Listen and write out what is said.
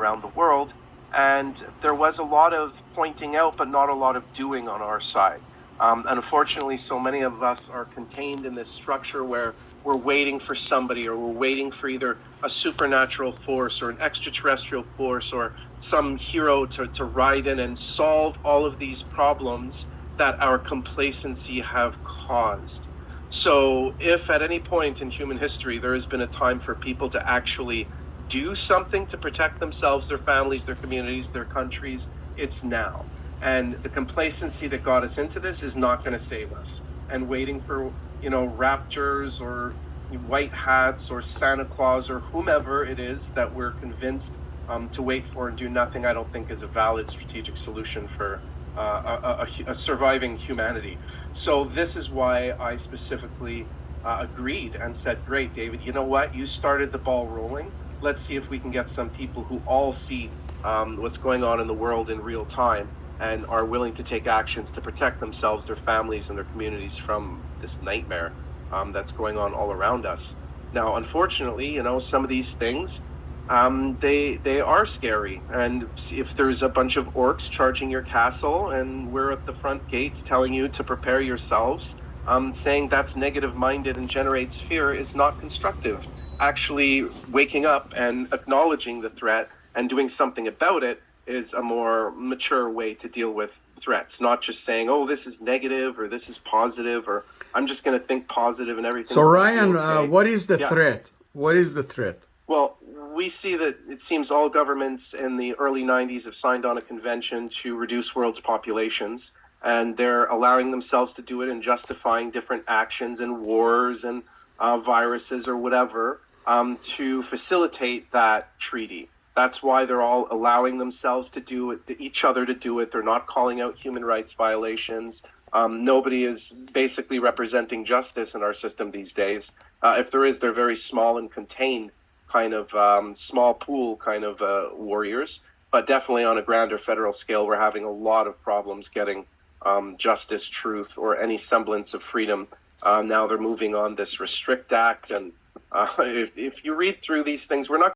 around the world. And there was a lot of pointing out, but not a lot of doing on our side. Unfortunately, so many of us are contained in this structure where we're waiting for somebody, or we're waiting for either a supernatural force or an extraterrestrial force or some hero to ride in and solve all of these problems that our complacency have caused. So if at any point in human history there has been a time for people to actually do something to protect themselves, their families, their communities, their countries, it's now. And the complacency that got us into this is not going to save us. And waiting for, raptors or white hats or Santa Claus or whomever it is that we're convinced to wait for and do nothing, I don't think is a valid strategic solution for a surviving humanity. So this is why I specifically agreed and said, great, David, you know what? You started the ball rolling. Let's see if we can get some people who all see what's going on in the world in real time and are willing to take actions to protect themselves, their families, and their communities from this nightmare that's going on all around us. Now, unfortunately, some of these things, they are scary. And if there's a bunch of orcs charging your castle and we're at the front gates telling you to prepare yourselves, saying that's negative-minded and generates fear is not constructive. Actually waking up and acknowledging the threat and doing something about it is a more mature way to deal with threats, not just saying, oh, this is negative or this is positive or I'm just going to think positive and everything. So Ryan, what is the threat? What is the threat? Well, we see that it seems all governments in the early 90s have signed on a convention to reduce world's populations, and they're allowing themselves to do it and justifying different actions and wars and viruses or whatever to facilitate that treaty. That's why they're all allowing themselves to do it, each other to do it. They're not calling out human rights violations. Nobody is basically representing justice in our system these days. If there is, they're very small and contained kind of small pool kind of warriors. But definitely on a grander federal scale, we're having a lot of problems getting justice, truth, or any semblance of freedom. Now they're moving on this Restrict Act. And if you read through these things, we're not